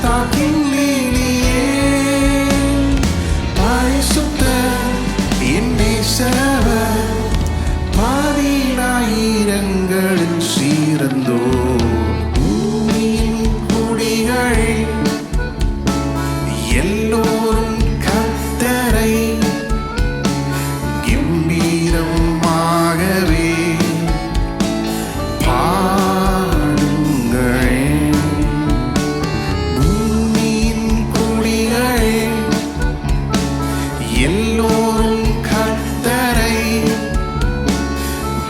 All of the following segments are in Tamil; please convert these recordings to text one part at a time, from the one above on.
பள்ளத்தாக்கின் லீலியே பரிசுத்த என் நேசவர் பதினாயிரங்களில் சீரந்தோர் பூமியின் குடிகளே எல்லோரும் கர்த்தரை கம்பீரமாகவே பாடுங்களே. பூமியின் குடிகளே எல்லோரும் கர்த்தரை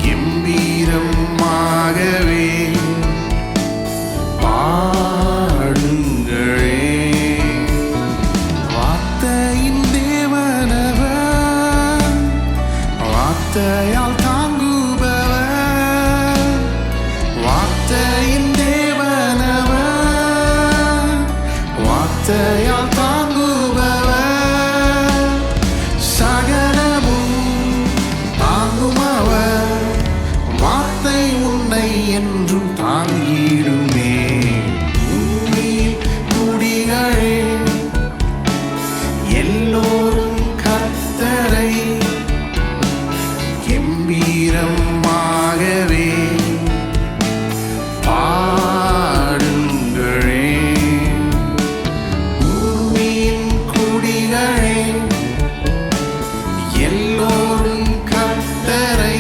கம்பீரமாகவே பாடுங்களே. வார்த்தையின் தேவனவர், வார்த்தையால் தாங்குபவர், வார்த்தையின் தேவனவர், வார்த்தையால் தாங்குபவர், சகலமும் தாங்குமவர், வார்த்தை உன்னை என்றும் தாங்கிடுமே. பூமியின் குடிகளே எல்லோரும் கர்த்தரை கம்பீரமாகவே பாடுங்களே. பூமியின் குடிகளே எல்லோரும் கர்த்தரை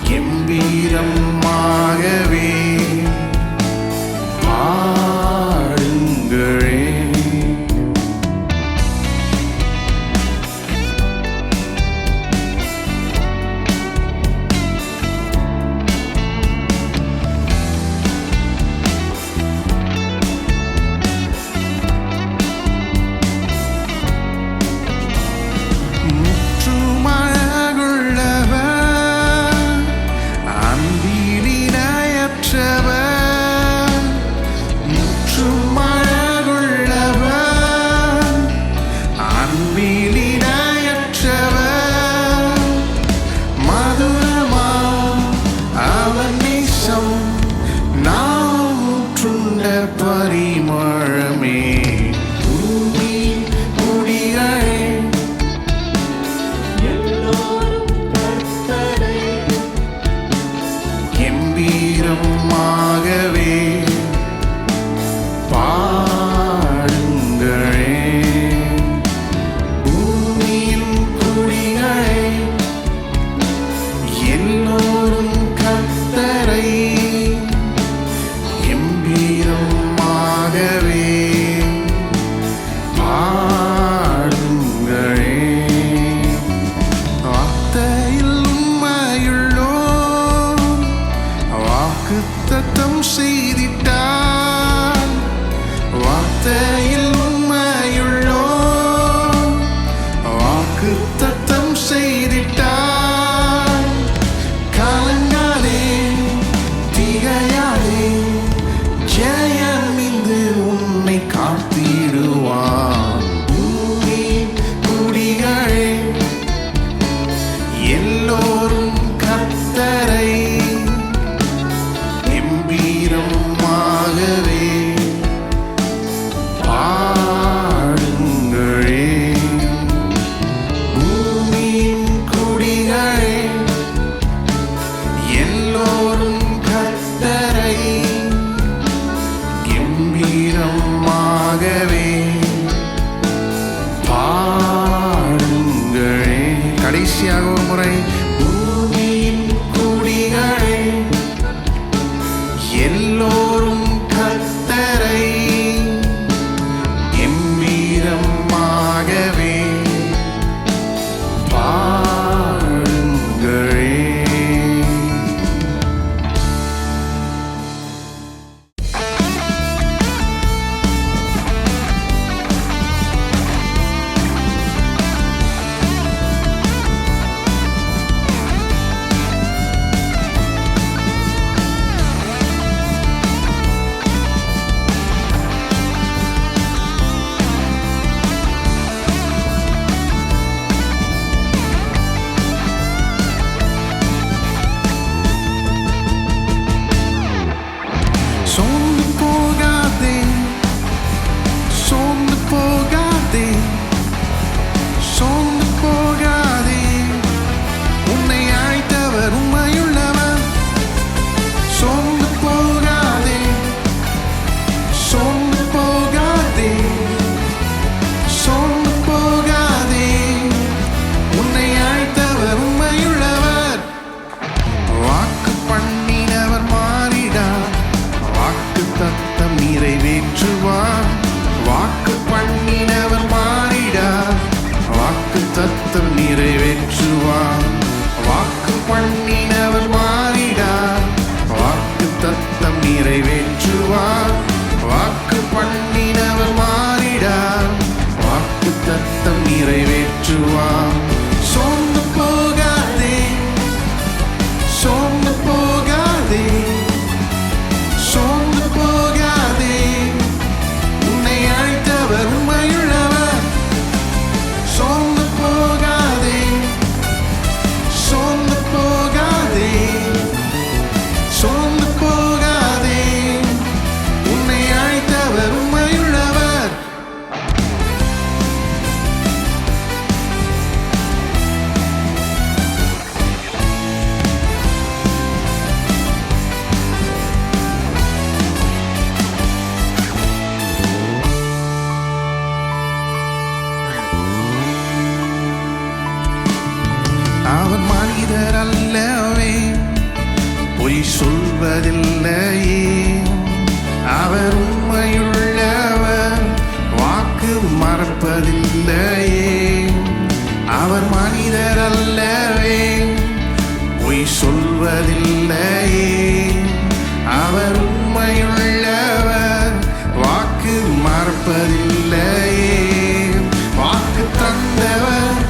கம்பீரமாகவே பாடுங்களே. முற்றும் அழகுள்ளவர், அன்பினிணையற்றவர், முற்றும் அழகுள்ளவர், அன்பினிணையற்றவர், மதுரமாம் அவர் நேசம் நாம் முற்றுண்ட பரிமளமே. பூமியின் குடிகளே கம்பீரமாகவே பாடுங்களே. பூமியின் குடிகளே எல்லோரும் கர்த்தரை கம்பீரமாகவே பாடுங்களே. வார்த்தையில் உண்மையுள்ளோர், வாக்குத்தத்தம் செய்திட்டார், வார்த்தையில் உண்மையுள்ளோர், வாக்குத்தத்தம் செய்திட்டார், கலங்காதே திகையாதே, ஜெயமிந்து உன்னை காத்திடுவார். பூமியின் குடிகளே எல்லோரும் கர்த்தரை கம்பீரமாகவே பாடுங்களே. பூமியின் குடிகளே எல்லோரும் கர்த்தரை கம்பீரமாகவே பாடுங்களே. கடைசியாக ஒரு முறை, பூமியின் குடிகளே எல்லோரும் கர்த்தரை கம்பீரமாகவே பாடுங்களே. மனிதர் அல்லவே, பொய் சொல்வதில்லையே. அவர் உண்மையுள்ளவர், வாக்கு மறப்பதில்லையே. அவர் மனிதர் அல்லவே, பொய் சொல்வதில்லையே. அவர் உண்மையுள்ளவர், வாக்கு மறப்பதில்லையே. வாக்கு தந்தவர்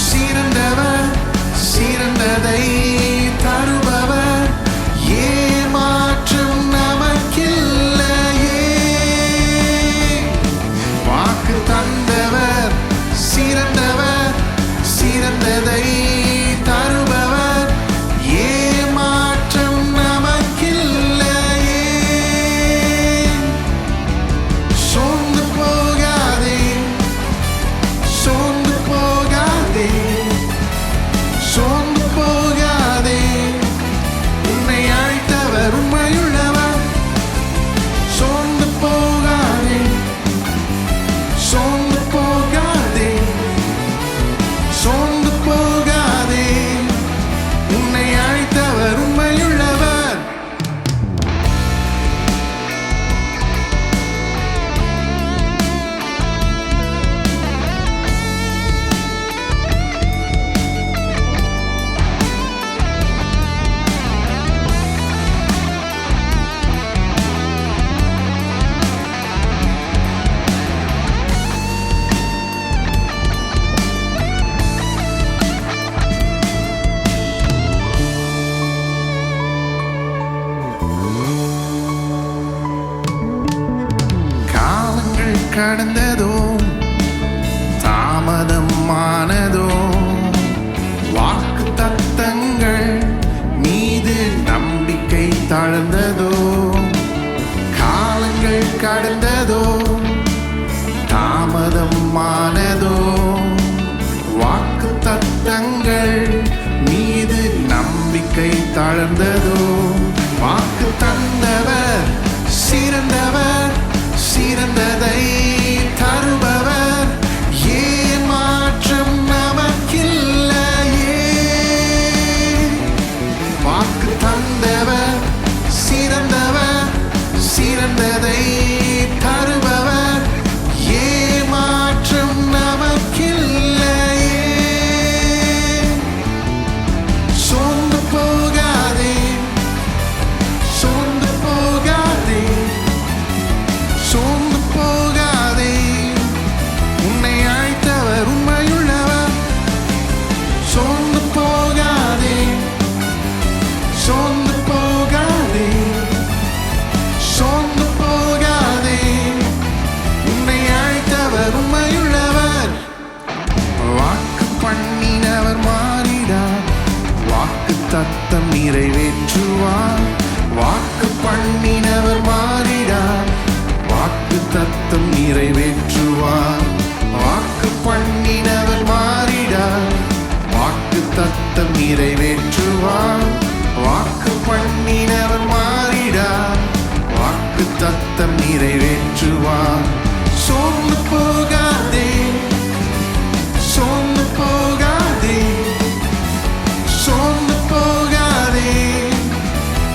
சிறந்தவர், சிறந்ததை தருபவர், ஏமாற்றம் நமக்கில்லையே. வாக்கு தந்தவர் சிறந்தவர், சிறந்ததை தருபவர், ஏமாற்றம் நமக்கில்லையே. சோர்ந்து போகாதே, சோர்ந்து போகாதே, சோர்ந்து போகாதே. உன்னை அழைத்தவர் உண்மையுள்ளவர். சோர்ந்து போகாதே, சோர்ந்து போகாதே, சோர்ந்து போகாதே. உன்னை அழைத்தவர் உண்மையுள்ளவர். காலங்கள் கடந்ததோ, தாமதமானதோ, வாக்கு தத்தங்கள் மீது நம்பிக்கை தளர்ந்ததோ. காலங்கள் கடந்ததோ, தாமதமானதோ, வாக்கு தத்தங்கள் மீது நம்பிக்கை தளர்ந்ததோ. வாக்கு தந்தவர் சிறந்தவர், சிறந்ததை தருபவர், ஏமாற்றம் நமக்கில்லையே. வாக்கு தந்தவர் சிறந்தவர், சிறந்ததை தருபவர், ஏமாற்றம் நமக்கில்லையே. சோர்ந்து போகாதே, சோர்ந்து போகாதே, சோர்ந்து போகாதே. உன்னை அழைத்தவர் உண்மையுள்ளவர். சோர்ந்து போகாதே, சோர்ந்து போகாதே, சோர்ந்து போகாதே. உன்னை அழைத்தவர் உண்மையுள்ளவர். வாக்கு பண்ணினவர் மாறிடார், வாக்கு தத்தம் நிறைவேற்றுவார். வாக்கு பண்ணினவர் மாறிடார், வாக்கு தத்தம் நிறைவேற்றுவார். வாக்கு பண்ணினவர் மாறிடார், வாக்கு தத்தம் நிறைவேற்றுவார். வாக்கு பண்ணினவர் மாறிடார், வாக்கு தத்தம் நிறைவேற்றுவார். சோர்ந்து போகாதே, சோர்ந்து போகாதே, சோர்ந்து போகாதே.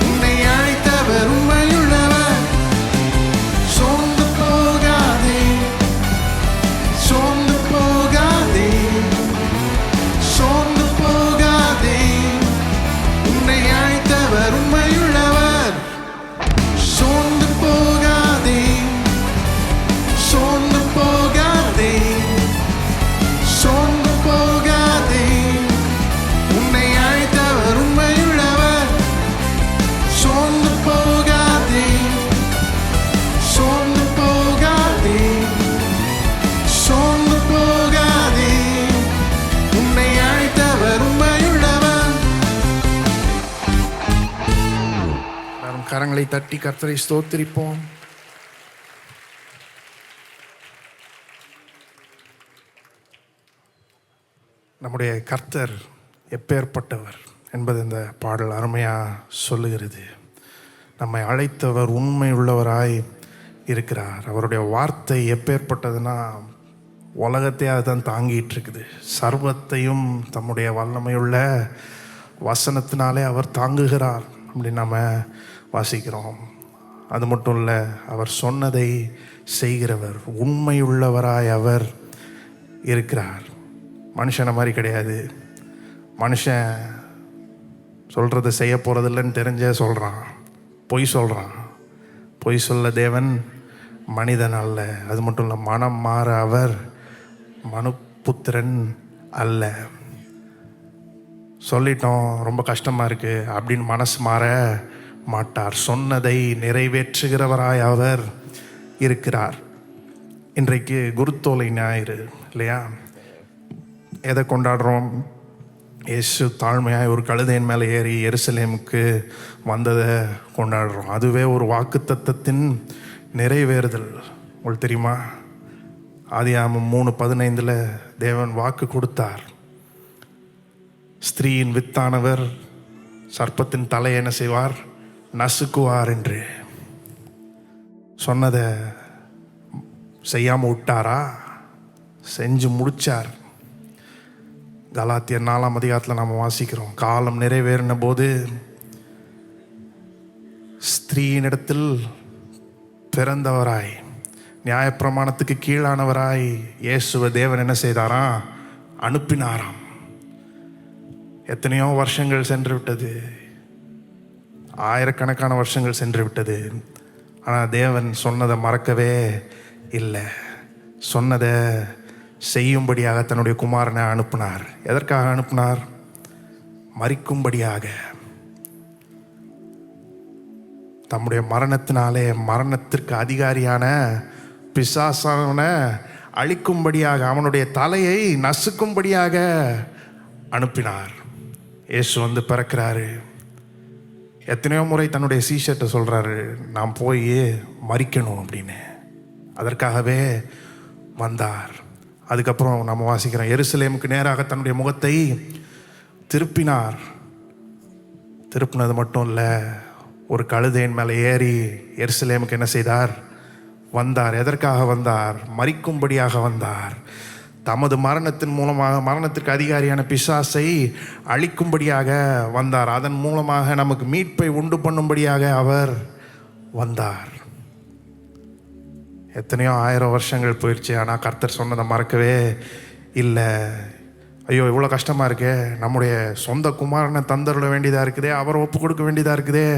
உன்னை அழைத்தவர் உண்மையுள்ளவர். சோர்ந்து போகாதே, சோர்ந்து போகாதே, சோர்ந்து போகாதே. உன்னை அழைத்தவர் உண்மையுள்ளவர். சோர்ந்து போகாதே, சோர்ந்து போகாதே, சோர்ந்து போகாதே. உன்னை அழைத்தவர் உண்மையுள்ளவர். சோர்ந்து போகாதே, சோர்ந்து போகாதே, சோர்ந்து போகாதே. உன்னை அழைத்தவர் உண்மையுள்ளவர். நாம் கரங்களை தட்டி கர்த்தரை ஸ்தோத்திரிப்போம். நம்முடைய கர்த்தர் எப்பேற்பட்டவர் என்பது இந்த பாடல் அருமையாக சொல்லுகிறது. நம்மை அழைத்தவர் உண்மை உள்ளவராய் இருக்கிறார். அவருடைய வார்த்தை எப்பேற்பட்டதுன்னா உலகத்தையே அதுதான் தாங்கிட்டு இருக்குது. சர்வத்தையும் தம்முடைய வல்லமையுள்ள வசனத்தினாலே அவர் தாங்குகிறார் அப்படின்னு நம்ம வாசிக்கிறோம். அது மட்டும் இல்லை, அவர் சொன்னதை செய்கிறவர், உண்மையுள்ளவராய் அவர் இருக்கிறார். மனுஷனை மாதிரி கிடையாது. மனுஷன் சொல்கிறத செய்ய போகிறதில்லன்னு தெரிஞ்சே சொல்கிறான், பொய் சொல்கிறான். பொய் சொல்ல தேவன் மனிதன் அல்ல. அது மட்டும் இல்லை, மனம் மாற அவர் மனுப்புத்திரன் அல்ல. சொல்லிட்டோம், ரொம்ப கஷ்டமாக இருக்குது அப்படின்னு மனசு மாற மாட்டார். சொன்னதை நிறைவேற்றுகிறவராய் அவர் இருக்கிறார். இன்றைக்கு குருத்தோலை ஞாயிறு இல்லையா? எதை கொண்டாடுறோம்? இயேசு தாழ்மையாய் ஒரு கழுதையின் மேலே ஏறி எருசலேமுக்கு வந்ததை கொண்டாடுறோம். அதுவே ஒரு வாக்குத்தத்தத்தின் நிறைவேறுதல். உங்களுக்கு தெரியுமா? ஆதியாகமம் 3:15 தேவன் வாக்கு கொடுத்தார். ஸ்திரீயின் வித்தானவர் சர்ப்பத்தின் தலையை என்ன செய்வார்? நசுக்குவார் என்று. சொன்னதை செய்யாமல் விட்டாரா? செஞ்சு முடிச்சார். கலாத்தியர் 4ஆம் அதிகாரத்தில் நாம் வாசிக்கிறோம், காலம் நிறைவேறின போது ஸ்திரீயினிடத்தில் பிறந்தவராய், நியாயப்பிரமாணத்துக்கு கீழானவராய் இயேசுவை தேவன் என்ன செய்தாராம்? அனுப்பினாராம். எத்தனையோ வருஷங்கள் சென்று விட்டது, ஆயிரக்கணக்கான வருஷங்கள் சென்று விட்டது. ஆனால் தேவன் சொன்னதை மறக்கவே இல்லை. சொன்னதை செய்யும்படியாக தன்னுடைய குமாரனை அனுப்பினார். எதற்காக அனுப்பினார்? மரிக்கும்படியாக. தம்முடைய மரணத்தினாலே மரணத்திற்கு அதிகாரியான பிசாசான அழிக்கும்படியாக, அவனுடைய தலையை நசுக்கும்படியாக அனுப்பினார். இயேசு வந்து பிறக்கிறாரு. எத்தனையோ முறை தன்னுடைய சீஷர்கிட்ட சொல்கிறாரு, நான் போய் மரிக்கணும் அப்படின்னு. அதற்காகவே வந்தார். அதுக்கப்புறம் நம்ம வாசிக்கிறோம், எருசலேமுக்கு நேராக தன்னுடைய முகத்தை திருப்பினார். திருப்பினது மட்டும் இல்லை, ஒரு கழுதையின் மேலே ஏறி எருசலேமுக்கு என்ன செய்தார்? வந்தார். எதற்காக வந்தார்? மரிக்கும்படியாக வந்தார். தமது மரணத்தின் மூலமாக மரணத்திற்கு அதிகாரியான பிசாசை அழிக்கும்படியாக வந்தார். அதன் மூலமாக நமக்கு மீட்பை உண்டு பண்ணும்படியாக அவர் வந்தார். எத்தனையோ ஆயிரம் வருஷங்கள் போயிடுச்சு, ஆனால் கர்த்தர் சொன்னதை மறக்கவே இல்லை. ஐயோ இவ்வளோ கஷ்டமாக இருக்கே, நம்முடைய சொந்த குமாரனை தந்தருள வேண்டியதாக இருக்குதே, அவரை ஒப்பு கொடுக்க வேண்டியதாக இருக்குதே,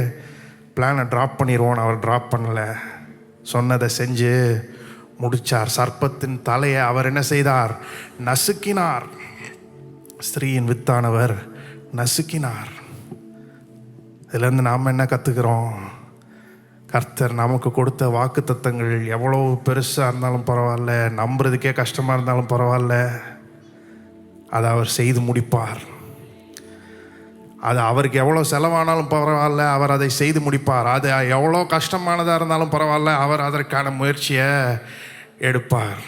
பிளானை ட்ராப் பண்ணிடுவோன்னு அவர் ட்ராப் பண்ணலை. சொன்னதை செஞ்சு முடித்தார். சர்ப்பத்தின் தலையை அவர் என்ன செய்தார்? நசுக்கினார். ஸ்திரீயின் வித்தானவர் நசுக்கினார். இதுலேருந்து நாம் என்ன கற்றுக்கிறோம்? கர்த்தர் நமக்கு கொடுத்த வாக்கு தத்தங்கள் எவ்வளோ பெருசாக இருந்தாலும் பரவாயில்ல, நம்புறதுக்கே கஷ்டமாக இருந்தாலும் பரவாயில்ல, அதை அவர் செய்து முடிப்பார். அது அவருக்கு எவ்வளோ செலவானாலும் பரவாயில்ல, அவர் அதை செய்து முடிப்பார். அது எவ்வளோ கஷ்டமானதாக இருந்தாலும் பரவாயில்ல, அவர் அதற்கான முயற்சியை எடுப்பார்.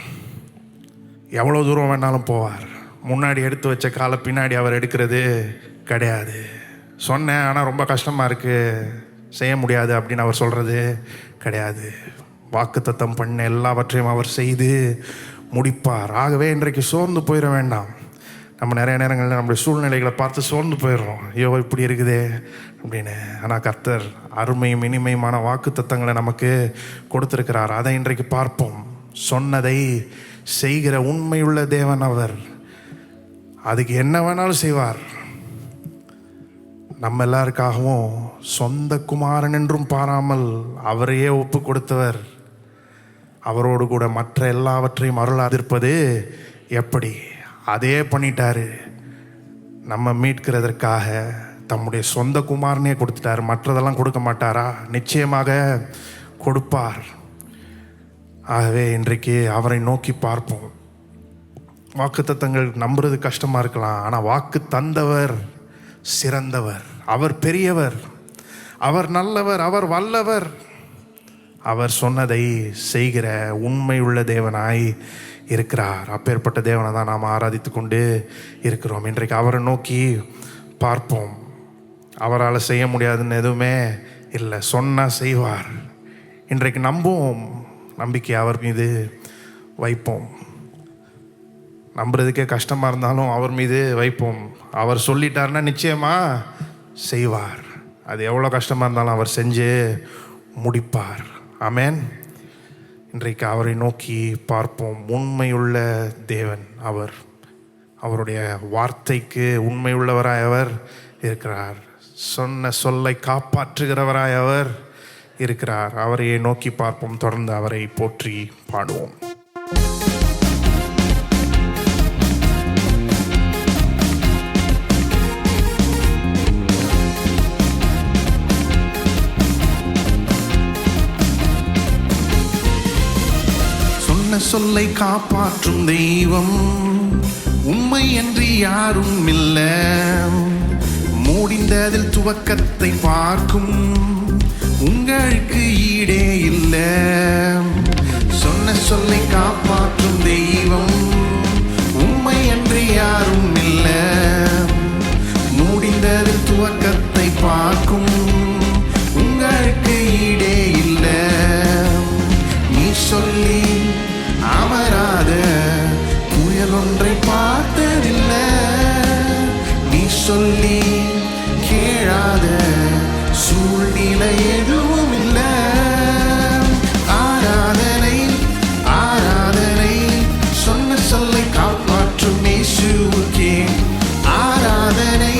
எவ்வளோ தூரம் வேணாலும் போவார். முன்னாடி எடுத்து வச்ச காலை பின்னாடி அவர் எடுக்கிறது கிடையாது. சொன்னேன் ஆனால் ரொம்ப கஷ்டமாக இருக்குது, செய்ய முடியாது அப்படின்னு அவர் சொல்கிறது கிடையாது. வாக்குத்தத்தம் பண்ண எல்லாவற்றையும் அவர் செய்து முடிப்பார். ஆகவே இன்றைக்கு சோர்ந்து போயிட வேண்டாம். நம்ம நிறைய நேரங்களில் நம்முடைய சூழ்நிலைகளை பார்த்து சோர்ந்து போயிடுறோம், ஐயோ இப்படி இருக்குதே அப்படின்னு. ஆனால் கர்த்தர் அருமையும் இனிமையுமான வாக்குத்தத்தங்களை நமக்கு கொடுத்துருக்கிறார். அதை இன்றைக்கு பார்ப்போம். சொன்னதை செய்கிற உண்மையுள்ள தேவன் அவர். அதுக்கு என்ன வேணாலும் செய்வார். நம்ம எல்லாருக்காகவும் சொந்த குமாரன் என்றும் பாராமல் அவரையே ஒப்பு கொடுத்தவர். அவரோடு கூட மற்ற எல்லாவற்றையும் அருளாதிருப்பது எப்படி? அதே பண்ணிட்டாரு. நம்ம மீட்கிறதற்காக தம்முடைய சொந்த குமாரனே கொடுத்துட்டார். மற்றதெல்லாம் கொடுக்க மாட்டாரா? நிச்சயமாக கொடுப்பார். ஆகவே இன்றைக்கு அவரை நோக்கி பார்ப்போம். வாக்குத்தத்தங்கள் நம்புறது கஷ்டமாக இருக்கலாம், ஆனால் வாக்கு தந்தவர் சிறந்தவர், அவர் பெரியவர், அவர் நல்லவர், அவர் வல்லவர். அவர் சொன்னதை செய்கிற உண்மையுள்ள தேவனாய் இருக்கிறார். அப்பேற்பட்ட தேவனை தான் நாம் ஆராதித்து கொண்டு இருக்கிறோம். இன்றைக்கு அவரை நோக்கி பார்ப்போம். அவரால் செய்ய முடியாதுன்னு எதுவுமே இல்லை, சொன்னால் செய்வார். இன்றைக்கு நம்புவோம், நம்பிக்கை அவர் மீது வைப்போம். நம்புறதுக்கே கஷ்டமாக இருந்தாலும் அவர் மீது வைப்போம். அவர் சொல்லிட்டாருன்னா நிச்சயமாக செய்வார். அது எவ்வளோ கஷ்டமாக இருந்தாலும் அவர் செஞ்சு முடிப்பார். ஆமென். இன்றைக்கு அவரை நோக்கி பார்ப்போம். உண்மையுள்ள தேவன் அவர். அவருடைய வார்த்தைக்கு உண்மையுள்ளவராய் அவர் இருக்கிறார். சொன்ன சொல்லை காப்பாற்றுகிறவராய் அவர் இருக்கிறார். அவரையே நோக்கி பார்ப்போம். தொடர்ந்து அவரை போற்றி பாடுவோம். சொன்ன சொல்லை காப்பாற்றும் தெய்வம் உண்மை என்று யாரும் இல்லை. முடிந்ததில் துவக்கத்தை பார்க்கும் உங்களுக்கு ஈடே இல்லை. சொன்ன சொல்லை காப்பாற்றும் தெய்வம் உண்மை என்று யாரும் இல்லை. முடிந்ததில் துவக்கத்தை பார்க்கும் உங்களுக்கு ஈடே இல்லை. நீ சொல்லி அமராத புயல் ஒன்றை பார்த்ததில்லை. நீ சொல்லி கேளாத சூழ்நிலை எதுவும் இல்லை. ஆராதனை ஆராதனை சொன்ன சொல்லை காப்பாற்றும் இயேசுவுக்கே. ஆராதனை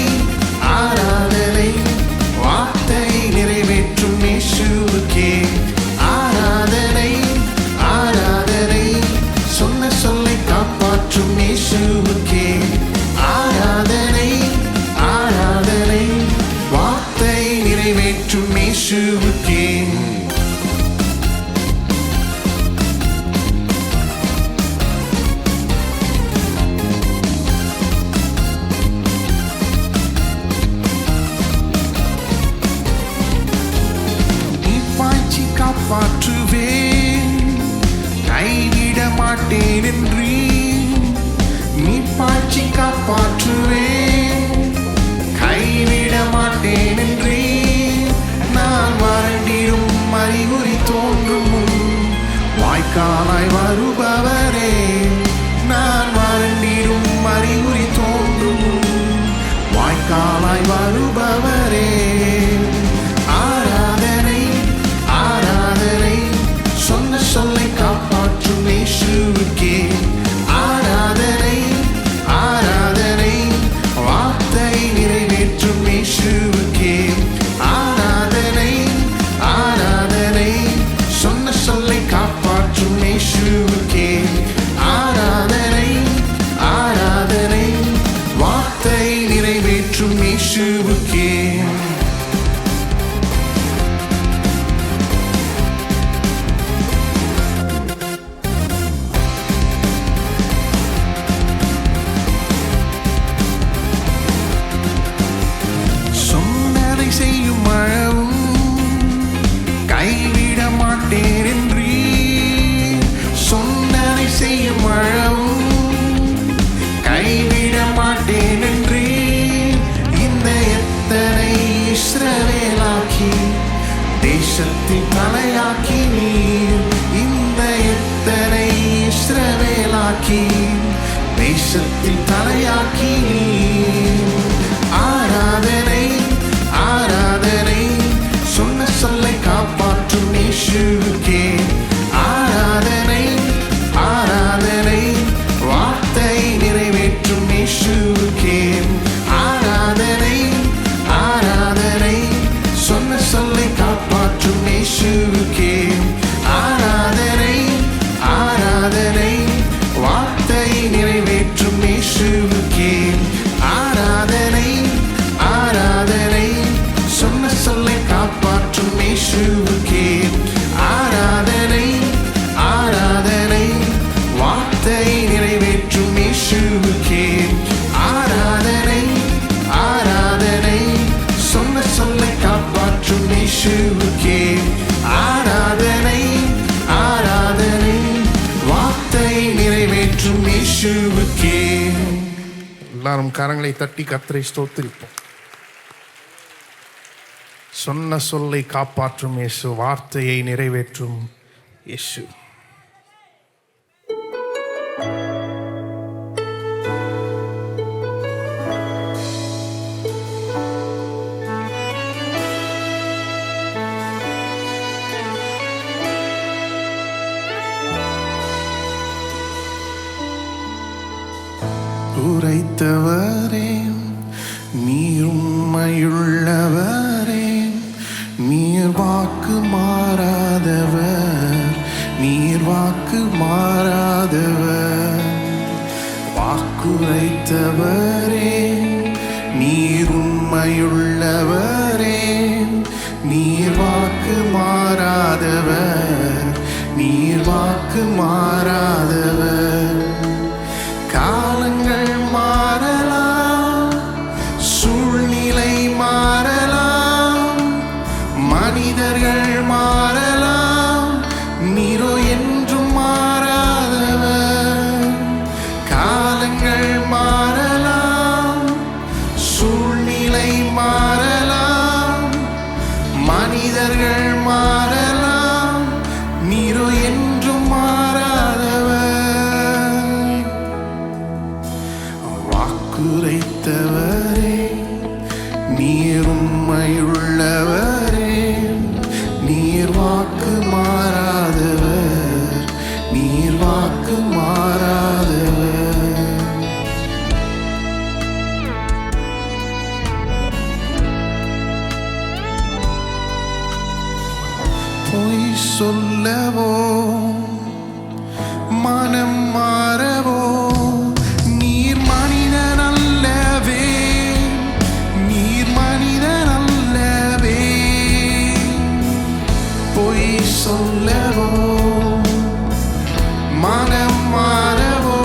ஆராதனை வார்த்தை நிறைவேற்றும் இயேசுவுக்கே. ஆராதனை ஆராதனை சொன்ன சொல்லை காப்பாற்றும் இயேசுவுக்கே. ஆராதனை ஆராதனை வார்த்தை நிறைவேற்றும் இயேசுவுக்கே. நீ பாய்ச்சி காப்பாற்றுவேன் கைவிட மாட்டேன் என்றீ. நீ பாய்ச்சி காப்பாற்றுவேன் கைவிட மாட்டேன் என்றீ. நான் வறண்டிடும் அறிகுறி தோன்றும் முன் வாய்க்காலாய் வருபவரே. நான் வறண்டிடும் அறிகுறி தோன்றும் முன் வாய்க்காலாய் வருபவரே. ஆராதனை ஆராதனை சொன்ன சொல்லை காப்பாற்றும் இயேசுவுக்கே. ஆராதனை ஆராதனை வார்த்தை நிறைவேற்றும் இயேசுவுக்கே. ஆராதனை ஆராதனை சொன்ன சொல்லை காப்பாற்றும் இயேசுவுக்கே. ஆராதனை ஆராதனை வார்த்தை நிறைவேற்றும் இயேசுவுக்கே. சொன்னதை செய்யும் அளவும் கைவிட மாட்டேன் என்றீ. சொன்னதை செய்யும் அளவும் கைவிட மாட்டேன் என்றீ. இந்த எத்தனை இஸ்ரவேலாக்கி தேசத்தின் தலையாக்கி நீர். இந்த எத்தனை இஸ்ரவேலாக்கி தேசத்தின் தலையாக்கி நீர். ஆராதனை ஆராதனை சொன்ன சொல்லை காப்பாற்றும் இயேசுவுக்கே. ஆராதனை ஆராதனை வார்த்தை நிறைவேற்றும் இயேசுவுக்கே. ஆராதனை ஆராதனை சொன்ன சொல்லை காப்பாற்றும் இயேசுவுக்கே. ஆராதனை ஆராதனை வார்த்தை நிறைவேற்றும் இயேசுவுக்கே. ஆராதனை ஆராதனை சொன்ன சொல்லை காப்பாற்றும் இயேசுவுக்கே. ஆராதனை ஆராதனை வார்த்தை நிறைவேற்றும் இயேசுவுக்கே. ஆராதனை ஆராதனை சொன்ன சொல்லை காப்பாற்றும் இயேசுவுக்கே. ஆராதனை ஆராதனை வார்த்தை நிறைவேற்றும் இயேசுவுக்கே. எல்லாரும் கரங்களை தட்டி கர்த்தரை ஸ்தோத்திரிப்போம். சொன்ன சொல்லை காப்பாற்றும் இயேசு, வார்த்தையை நிறைவேற்றும் இயேசு. வாக்குரைத்தவரே, நீர் உண்மையுள்ளவரே, நீர் வாக்கு மாறாதவர், நீர் வாக்கு மாறாதவர். வாக்குரைத்தவரே, நீர் உண்மையுள்ளவரே, நீர் வாக்கு மாறாதவர், நீர் வாக்கு மாறாதவர். காலங்கள் மாறலாம், சூழ்நிலை மாறலாம், மனிதர்கள் மாறலாம், நீரோ என்றும் மாறாதவர். காலங்கள் மாறலாம், சூழ்நிலை மாறலாம், மனிதர்கள் மாறலாம், நீரோ என்றும் மாறாதவர். வாக்குரைத்தவரே, நீர் உண்மையுள்ளவரே, நீர் வாக்கு மாறாதவர், நீர் வாக்கு மாறாதவர். பொய் சொல்லவோ, மனம் மாறவோ, நீர் மனிதன் அல்லவே, நீர் மனிதன் அல்லவே. பொய் சொல்லவோ, மனம் மாறவோ,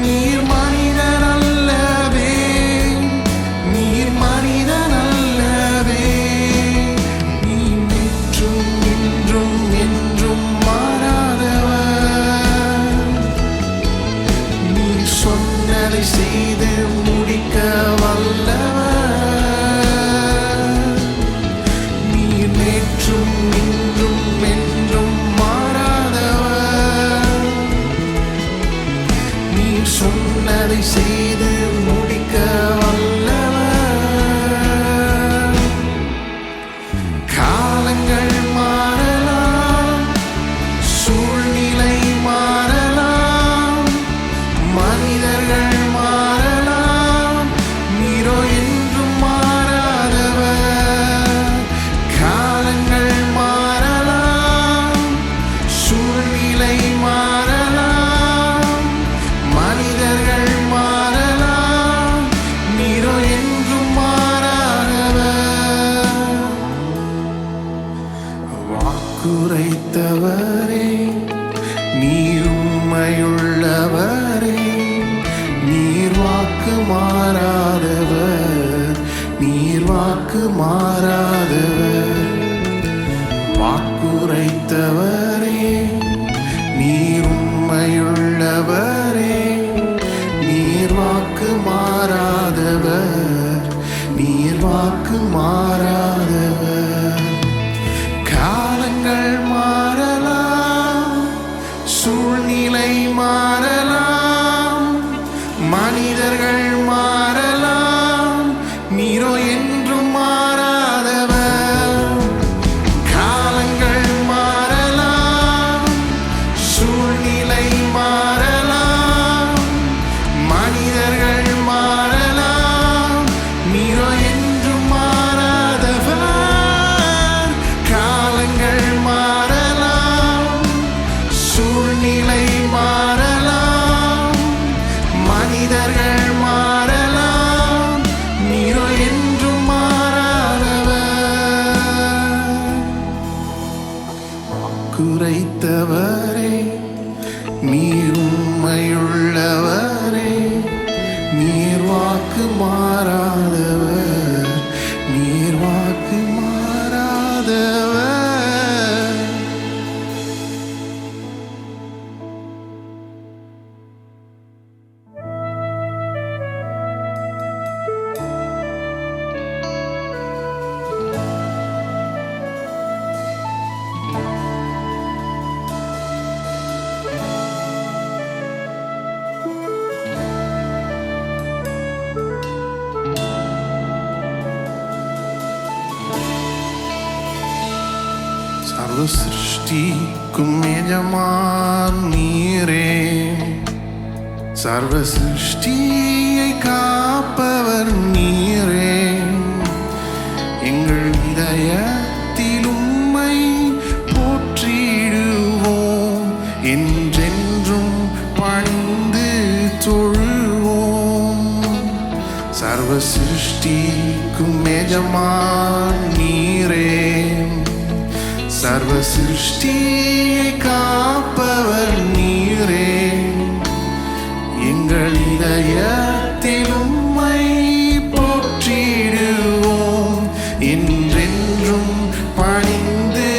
நீர் மனிதன் அல்லவே, நீர் மனிதன் அல்லவே. நீ நேற்றும் இன்றும் என்றும் மாறாதவர், நீ சொன்னதை செய்து முடிக்க வல்லவர். நீர் நேற்றும் இன்றும் என்றும் மாறாதவர், நீ சொன்னதை செய்து முடிக்க வல்லவர். காலங்கள் மாறலாம், சூழ்நிலை மாறலாம், மனிதர்கள் மாறலாம், நீரோ என்றும் மாறாதவர். காலங்கள் மாறலாம், சூழ்நிலை மாறலாம், மனிதர்கள் மாறலாம், நீரோ என்றும் மாறாதவர். வாக்குரைத்தவரே, நீர் உண்மையுள்ளவரே, நீர் வாக்கு மாறாதவர், நீர் வாக்கு மாறாதவர். வாக்குரைத்தவரே, நீர் உண்மையுள்ளவரே, நீர் வாக்கு மாறாதவர், நீர் வாக்கு மாறாதவர். காலங்கள் மாறலாம், சூழ்நிலை மாறலாம், மனிதர்கள் மாறலாம், நீரோ என்றும் மாறாதவர். காலங்கள் மாறலாம், சூழ்நிலை மாறலாம், மனிதர்கள் மாறலாம், நீரோ என்றும் மாறாதவர். காலங்கள் மாறலாம், சூழ்நிலை மாறலாம், மனிதர்கள் மாறலாம், நீரோ என்றும் மாறாதவர். வாக்குரைத்தவரே, நீர் உண்மையுள்ளவரே, நீர் வாக்கு மாறாதவர், நீர் வாக்கு மாறாதவர். சர்வ சிருஷ்டிக்கும் எஜமான் நீரே, சர்வ சிருஷ்டியை காப்பவர் நீரே. எங்கள் இதயத்தில் உம்மை போற்றிடுவோம், என்றென்றும் பணிந்து தொழுவோம். சர்வ சிருஷ்டிக்கும் எஜமான் நீரே. சர்வ சிருஷ்டியை காப்பவர் நீரே. எங்கள் இதயத்தில் உம்மை போற்றிடுவோம், என்றென்றும் பணிந்து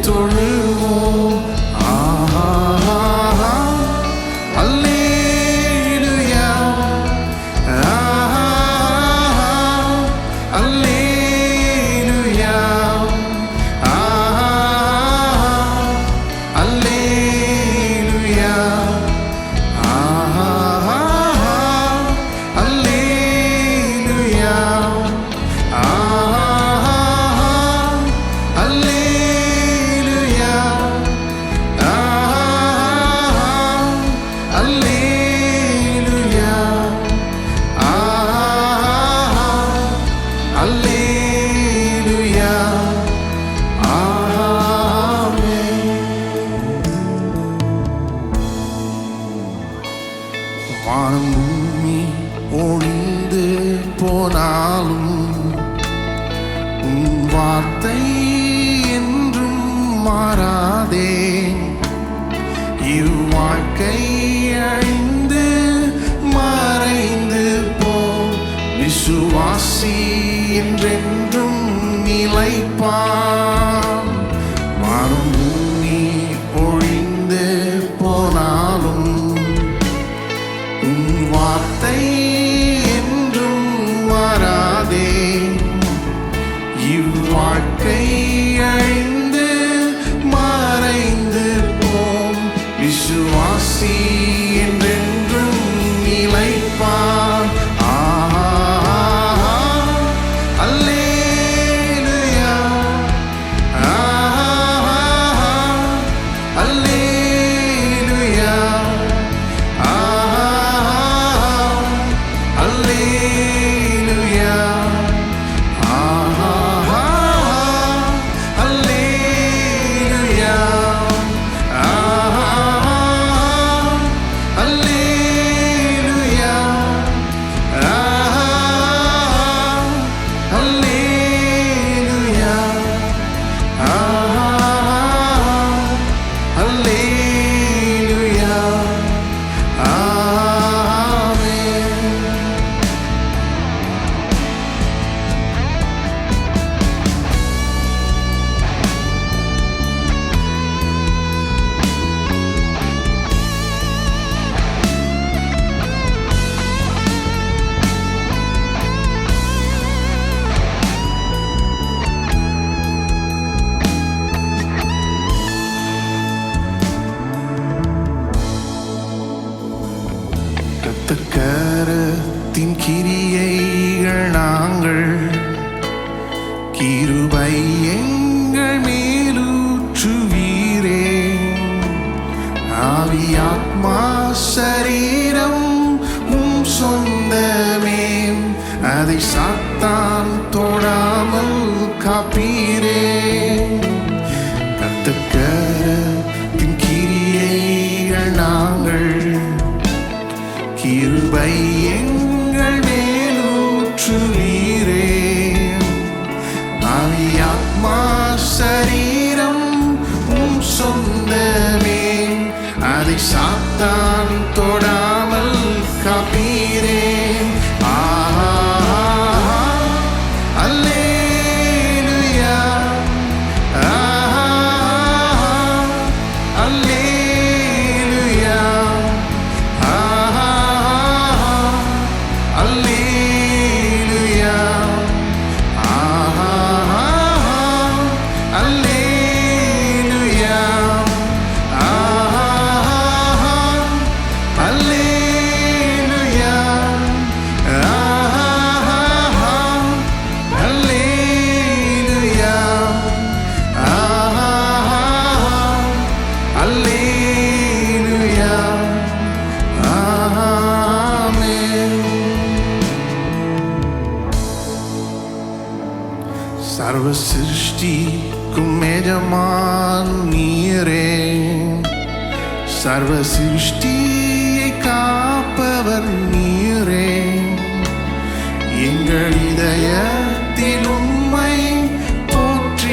தொழுவோம். ஆஹா அல்லேலூயா, ஆஹா அல்லேலூயா, ஆஹா அல்லேலூயா, ஆஹா அல்லேலூயா, ஆஹா அல்லேலூயா, ஆஹா அல்லேலூயா, ஆஹா அல்லேலூயா, ஆமென். வானம் பூமி ஒழிந்து போனாலும் உன் வார்த்தை என்றும் மாறாதே. இவ்வாழ்க்கை அழிந்து மறைந்து போ, விசுவாசி என்றென்றும் நிலைப்பான். வானம் பூமி ஒழிந்து போனாலும் உன் வார்த்தை என்றும் மாறாதே. இவ்வாழ்க்கை அழிந்து மறைந்து போம், விசுவாசி என்றென்றும் நிலைப்பான். ஆஹா அல்லேலூயா, ஆஹா அல்லேலூயா, ஆஹா அல்லேலூயா, ஆஹா அல்லேலூயா, ஆஹா அல்லேலூயா, ஆஹா அல்லேலூயா, ஆஹா அல்லேலூயா, ஆமென். இரத்தக்கரத்தின் கிரியைகள் நாங்கள், கிருபை எங்கள் மேலூற்றுவீரே. ஆவி ஆத்மா சரீரம் உம் சொந்தமே, அதை சாத்தான் தொடாமல் காப்பீரே. இரத்தக்கரத்தின் கிரியைகள் நாங்கள், கிருபை எங்கள் மேலூற்றுவீரே. ஆவி ஆத்மா சரீரம் உம் சொந்தமே, அதை சாத்தான் தொடாமல் காப்பீரே. ஆஹா அல்லேலூயா, ஆஹா அல்லேலூயா, ஆஹா அல்லேலூயா, ஆஹா அல்லேலூயா, ஆஹா அல்லேலூயா. சர்வ சிருஷ்டிக்கும் எஜமான் நீரே, சர்வ சிருஷ்டியை காப்பவர் நீரே. எங்கள் இதயத்தில் உம்மை போற்றிடுவோம்,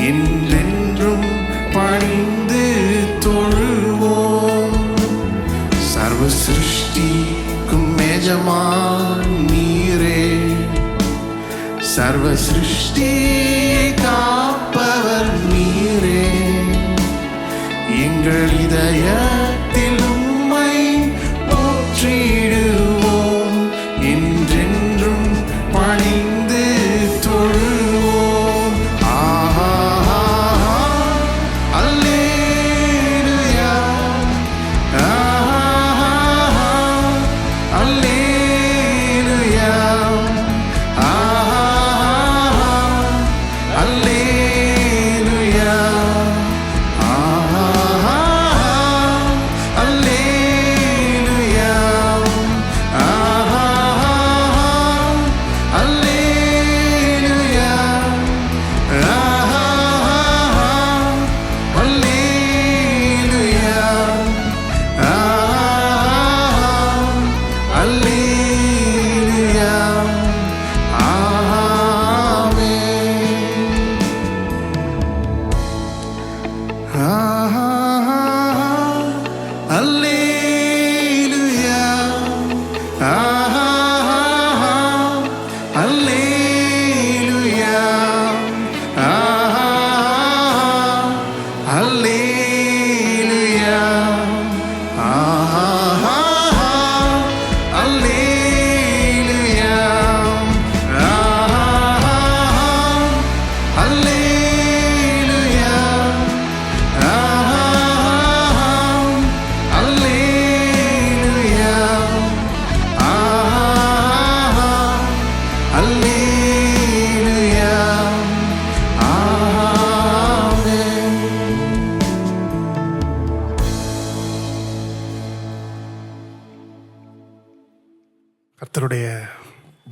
என்றென்றும் பணிந்து தொழுவோம். சர்வ சிருஷ்டிக்கும் எஜமான் நீரே, சர்வ சிருஷ்டியை காப்பவர் நீரே. எங்கள் இதயத்தில் உம்மை போற்றிடுவோம், என்றென்றும் பணிந்து தொழுவோம். ஆஹா அல்லேலூயா, ஆஹா அல்லேலூயா, ஆஹா அல்லேலூயா, ஆஹா அல்லேலூயா, ஆஹா அல்லேலூயா, ஆஹா அல்லேலூயா, ஆஹா அல்லேலூயா. Alleluia, Alleluia, Alleluia, Alleluia, Alleluia, கர்த்தருடைய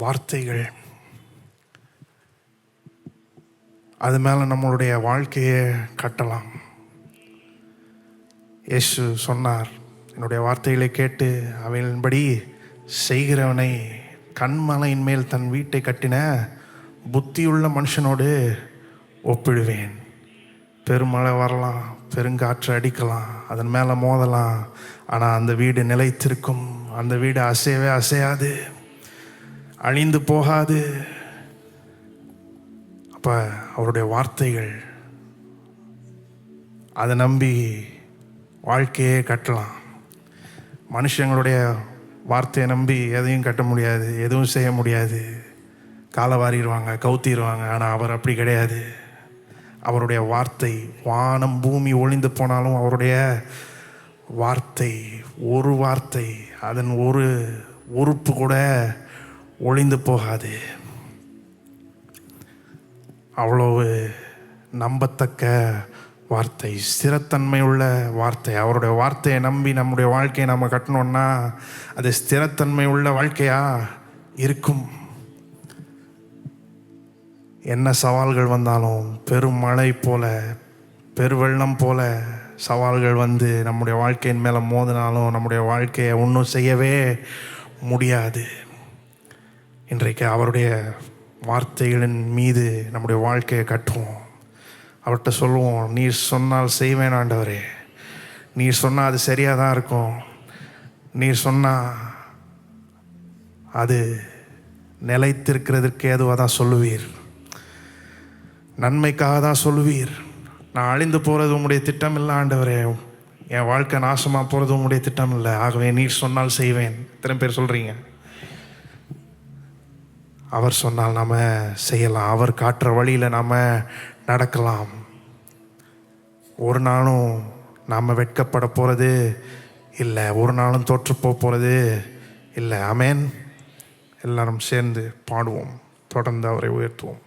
வார்த்தைகள் அது மேலே நம்மளுடைய வாழ்க்கையை கட்டலாம். இயேசு சொன்னார், என்னுடைய வார்த்தைகளை கேட்டு அவைகளின்படி செய்கிறவனை கண்மலையின் மேல் தன் வீட்டை கட்டின புத்தியுள்ள மனுஷனோடு ஒப்பிடுவேன். பெருமழை வரலாம், பெருங்காற்று அடிக்கலாம், அதன் மேலே மோதலாம், ஆனால் அந்த வீடு நிலைத்திருக்கும். அந்த வீடு அசையவே அசையாது, அழிந்து போகாது. அப்போ அவருடைய வார்த்தைகள் அதை நம்பி வாழ்க்கையே கட்டலாம். மனுஷங்களுடைய வார்த்தையை நம்பி எதையும் கட்ட முடியாது, எதுவும் செய்ய முடியாது. காலை வாரிடுவாங்க, கவுத்திடுவாங்க. ஆனால் அவர் அப்படி கிடையாது. அவருடைய வார்த்தை, வானம் பூமி ஒளிந்து போனாலும் அவருடைய வார்த்தை, ஒரு வார்த்தை, அதன் ஒரு உறுப்பு கூட ஒளிந்து போகாது. அவ்வளவு நம்பத்தக்க வார்த்தை, ஸ்திரத்தன்மை உள்ள வார்த்தை. அவருடைய வார்த்தையை நம்பி நம்முடைய வாழ்க்கையை நம்ம கட்டணும்னா அது ஸ்திரத்தன்மை உள்ள வாழ்க்கையா இருக்கும். என்ன சவால்கள் வந்தாலும், பெரும் மழை போல, பெருவெள்ளம் போல சவால்கள் வந்து நம்முடைய வாழ்க்கையின் மேலே மோதினாலும் நம்முடைய வாழ்க்கையை ஒன்றும் செய்யவே முடியாது. இன்றைக்கு அவருடைய வார்த்தைகளின் மீது நம்முடைய வாழ்க்கையை கட்டுவோம். அவர்கிட்ட சொல்லுவோம், நீர் சொன்னால் செய்வேன் ஆண்டவரே, நீர் சொன்னால் அது சரியாக தான் இருக்கும், நீர் சொன்னால் அது நிலைத்திருக்கிறதுக்கு ஏதுவாக தான் சொல்லுவீர், நன்மைக்காக தான் சொல்லுவீர். நான் அழிந்து போகிறது உம்முடைய திட்டம் இல்லை ஆண்டவரே, என் வாழ்க்கை நாசமாக போகிறது உம்முடைய திட்டம் இல்லை. ஆகவே நீர் சொன்னால் செய்வேன். எத்தனை பேர் சொல்கிறீங்க? அவர் சொன்னால் நாம் செய்யலாம், அவர் காட்டுற வழியில் நாம் நடக்கலாம். ஒரு நாளும் நாம் வெட்கப்பட போகிறது இல்லை, ஒரு நாளும் தோற்று போகிறது இல்லை. ஆமென். எல்லாரும் சேர்ந்து பாடுவோம், தொடர்ந்து அவரை உயர்த்துவோம்.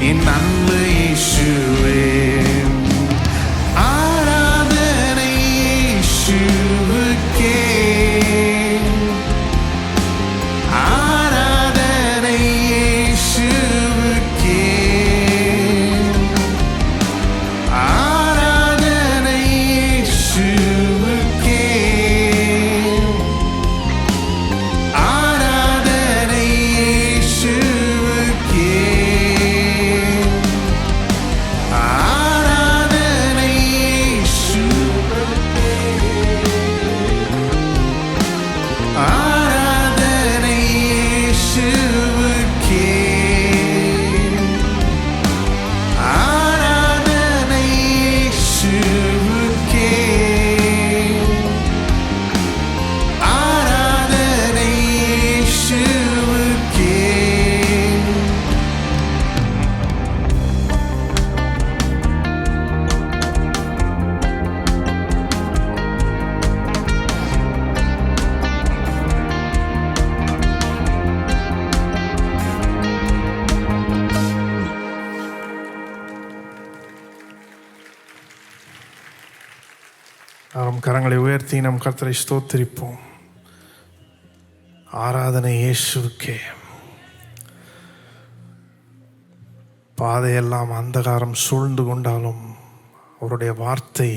என் அன்பு இயேசுவே. ஆராதனை இயேசுவுக்கே, ஆராதனை இயேசுவுக்கே, ஆராதனை இயேசுவுக்கே, ஆராதனை இயேசுவுக்கே, ஆராதனை இயேசுவுக்கே, ஆராதனை இயேசுவுக்கே, ஆராதனை இயேசுவுக்கே, ஆராதனை இயேசுவுக்கே. நாம் கரங்களை உயர்த்தி நம் கர்த்தரை ஸ்தோத்திரிப்போம். ஆராதனை இயேசுவுக்கே. பாதையெல்லாம் அந்தகாரம் சூழ்ந்து கொண்டாலும் அவருடைய வார்த்தை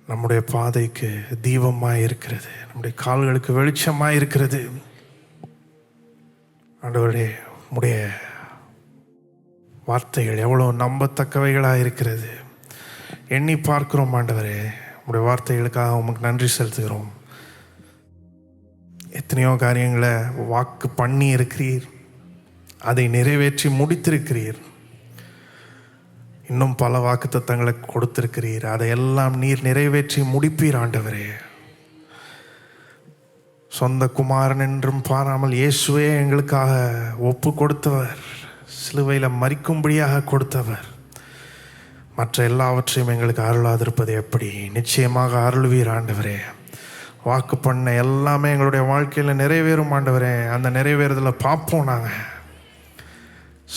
நம்முடைய பாதைக்கு தீபமாய் இருக்கிறது, நம்முடைய கால்களுக்கு வெளிச்சமாய் இருக்கிறது. ஆண்டவரே, உம்முடைய வார்த்தைகள் எவ்வளவு நம்பத்தக்கவைகளாக இருக்கிறது. எண்ணி பார்க்கிறோம் ஆண்டவரே. உங்களுடைய வார்த்தைகளுக்காக உமக்கு நன்றி செலுத்துகிறோம். எத்தனையோ காரியங்களை வாக்கு பண்ணி இருக்கிறீர், அதை நிறைவேற்றி முடித்திருக்கிறீர். இன்னும் பல வாக்குத்தத்தங்களை கொடுத்திருக்கிறீர், அதையெல்லாம் நீர் நிறைவேற்றி முடிப்பீர் ஆண்டவரே. சொந்த குமாரன் என்றும் பாராமல் இயேசுவே எங்களுக்காக ஒப்பு கொடுத்தவர், சிலுவையில் மரிக்கும்படியாக கொடுத்தவர். மற்ற எல்லாவற்றையும் எங்களுக்கு அருளாதிருப்பது எப்படி? நிச்சயமாக அருள்வீர் ஆண்டவரே. வாக்கு பண்ண எல்லாமே எங்களுடைய வாழ்க்கையில் நிறைவேறும் ஆண்டவரே. அந்த நிறைவேறுதலை பார்ப்போம். நாங்கள்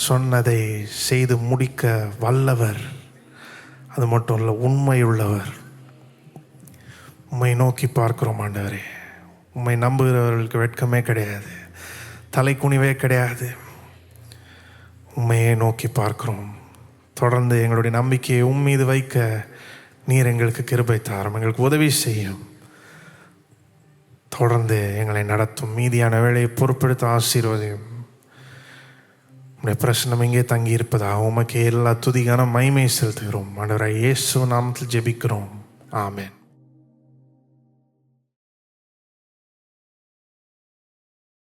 சொன்னதை செய்து முடிக்க வல்லவர். அது மட்டும் இல்லை, உண்மையுள்ளவர். உம்மை நோக்கி பார்க்கிறோம் ஆண்டவரே. உம்மை நம்புகிறவர்களுக்கு வெட்கமே கிடையாது, தலைக்குனிவே கிடையாது. உண்மையை நோக்கி பார்க்கிறோம். தொடர்ந்து எங்களுடைய நம்பிக்கையை மீது வைக்க நீர் எங்களுக்கு கிருபை தாரும், எங்களுக்கு உதவி செய்யும். தொடர்ந்து எங்களை நடத்தும். மீதியான வேலையை பொறுப்பெடுத்து ஆசீர்வதியும். உடைய பிரசனம் இங்கே தங்கி இருப்பதாக உமக்கு எல்லா துதிக்கான மகிமை செலுத்துகிறோம். ஆண்டவராகிய இயேசு நாமத்தில் ஜெபிக்கிறோம். ஆமென்.